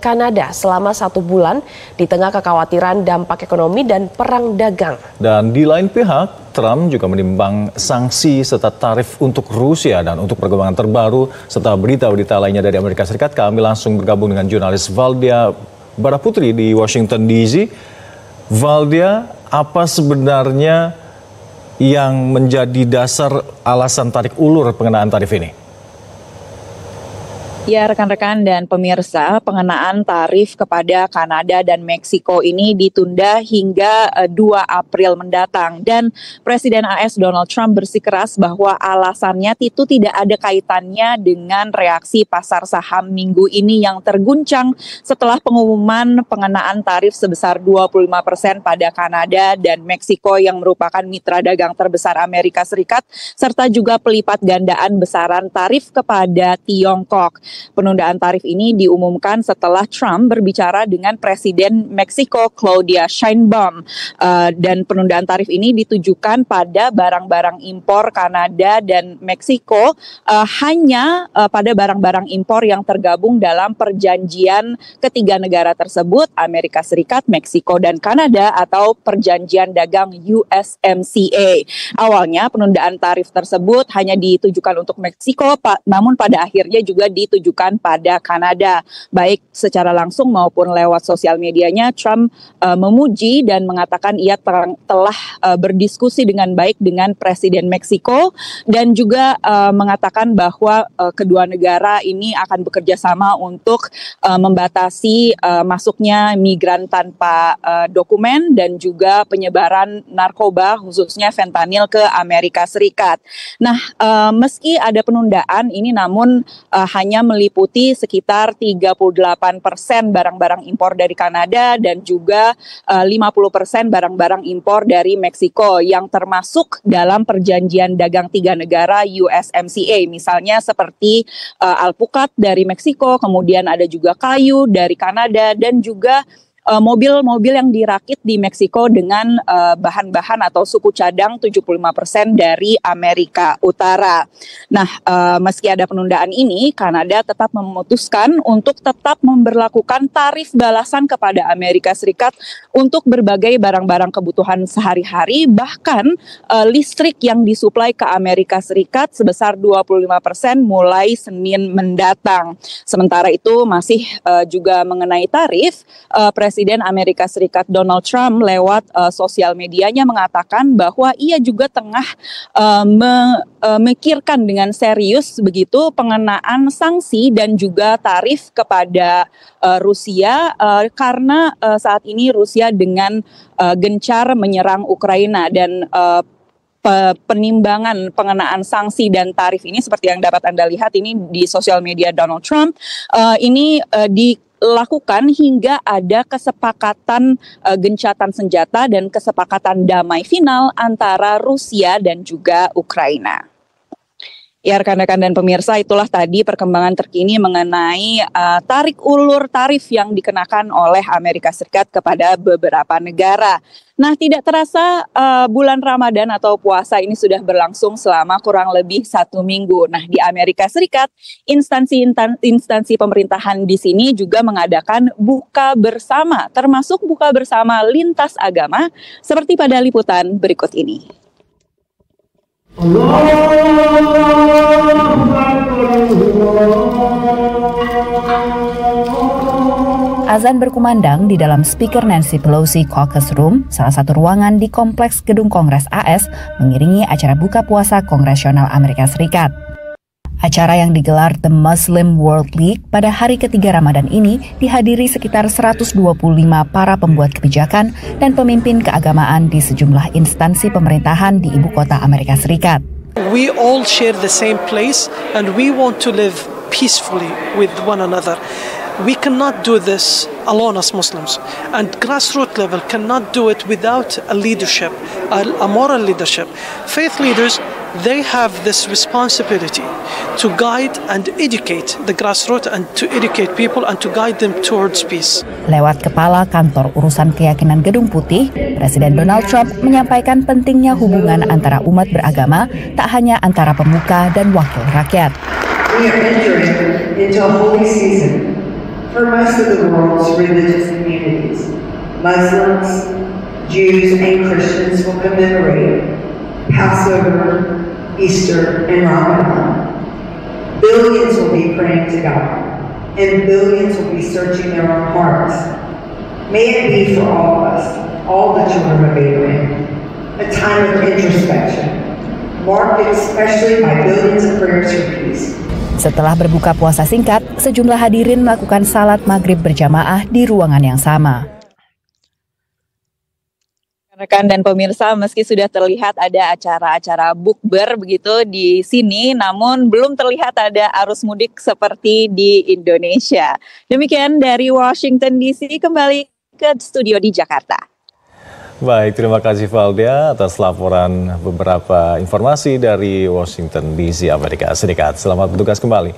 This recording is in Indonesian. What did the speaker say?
Kanada selama 1 bulan di tengah kekhawatiran dampak ekonomi dan perang dagang. Dan di lain pihak, Trump juga menimbang sanksi serta tarif untuk Rusia. Dan untuk perkembangan terbaru serta berita-berita lainnya dari Amerika Serikat, kami langsung bergabung dengan jurnalis Valdia Baraputri di Washington DC. Valdia, apa sebenarnya yang menjadi dasar alasan tarik ulur pengenaan tarif ini? Ya, rekan-rekan dan pemirsa, pengenaan tarif kepada Kanada dan Meksiko ini ditunda hingga 2 April mendatang. Dan Presiden AS Donald Trump bersikeras bahwa alasannya itu tidak ada kaitannya dengan reaksi pasar saham minggu ini yang terguncang setelah pengumuman pengenaan tarif sebesar 25% pada Kanada dan Meksiko yang merupakan mitra dagang terbesar Amerika Serikat, serta juga pelipat gandaan besaran tarif kepada Tiongkok. Penundaan tarif ini diumumkan setelah Trump berbicara dengan Presiden Meksiko Claudia Sheinbaum, dan penundaan tarif ini ditujukan pada barang-barang impor Kanada dan Meksiko, hanya pada barang-barang impor yang tergabung dalam perjanjian ketiga negara tersebut, Amerika Serikat, Meksiko, dan Kanada, atau perjanjian dagang USMCA. Awalnya penundaan tarif tersebut hanya ditujukan untuk Meksiko, namun pada akhirnya juga ditujukan pada Kanada. Baik secara langsung maupun lewat sosial medianya, Trump memuji dan mengatakan ia telah berdiskusi dengan baik dengan Presiden Meksiko dan juga mengatakan bahwa kedua negara ini akan bekerja sama untuk membatasi masuknya migran tanpa dokumen dan juga penyebaran narkoba khususnya fentanyl ke Amerika Serikat. Nah, meski ada penundaan ini namun hanya meliputi sekitar 38% barang-barang impor dari Kanada dan juga 50% barang-barang impor dari Meksiko yang termasuk dalam perjanjian dagang 3 negara USMCA, misalnya seperti alpukat dari Meksiko, kemudian ada juga kayu dari Kanada dan juga mobil-mobil yang dirakit di Meksiko dengan bahan-bahan atau suku cadang 75% dari Amerika Utara. Nah, meski ada penundaan ini, Kanada tetap memutuskan untuk tetap memberlakukan tarif balasan kepada Amerika Serikat untuk berbagai barang-barang kebutuhan sehari-hari, bahkan listrik yang disuplai ke Amerika Serikat sebesar 25% mulai Senin mendatang. Sementara itu masih juga mengenai tarif, Presiden Amerika Serikat Donald Trump lewat sosial medianya mengatakan bahwa ia juga tengah memikirkan dengan serius begitu pengenaan sanksi dan juga tarif kepada Rusia karena saat ini Rusia dengan gencar menyerang Ukraina dan penimbangan pengenaan sanksi dan tarif ini seperti yang dapat Anda lihat ini di sosial media Donald Trump ini dilakukan hingga ada kesepakatan gencatan senjata dan kesepakatan damai final antara Rusia dan juga Ukraina. Ya, rekan-rekan dan pemirsa, itulah tadi perkembangan terkini mengenai tarik ulur tarif yang dikenakan oleh Amerika Serikat kepada beberapa negara. Nah, tidak terasa bulan Ramadan atau puasa ini sudah berlangsung selama kurang lebih 1 minggu. Nah, di Amerika Serikat, instansi pemerintahan di sini juga mengadakan buka bersama, termasuk buka bersama lintas agama, seperti pada liputan berikut ini. Azan berkumandang di dalam speaker Nancy Pelosi Caucus Room, salah satu ruangan di kompleks Gedung Kongres AS, mengiringi acara buka puasa Kongresional Amerika Serikat. Acara yang digelar The Muslim World League pada hari ketiga Ramadan ini dihadiri sekitar 125 para pembuat kebijakan dan pemimpin keagamaan di sejumlah instansi pemerintahan di ibu kota Amerika Serikat. We all share the same place and we want to live peacefully with one another. We cannot do this alone as Muslims, and grassroots level cannot do it without a leadership, a moral leadership. Faith leaders, they have this responsibility to guide and educate the grassroots and to educate people and to guide them towards peace. Lewat Kepala Kantor Urusan Keyakinan Gedung Putih, Presiden Donald Trump menyampaikan pentingnya hubungan antara umat beragama, tak hanya antara pemuka dan wakil rakyat. We are entering into a holy season. for most of the world's religious communities. Muslims, Jews, and Christians will commemorate Passover, Easter, and Ramadan. Billions will be praying to God, and billions will be searching their own hearts. May it be for all of us, all the children of Abraham, a time of introspection, marked especially by billions of prayers for peace. Setelah berbuka puasa singkat, sejumlah hadirin melakukan salat maghrib berjamaah di ruangan yang sama. Rekan dan pemirsa, meski sudah terlihat ada acara-acara bukber begitu di sini, namun belum terlihat ada arus mudik seperti di Indonesia. Demikian dari Washington DC, kembali ke studio di Jakarta. Baik, terima kasih Valdia atas laporan beberapa informasi dari Washington DC, Amerika Serikat. Selamat bertugas kembali.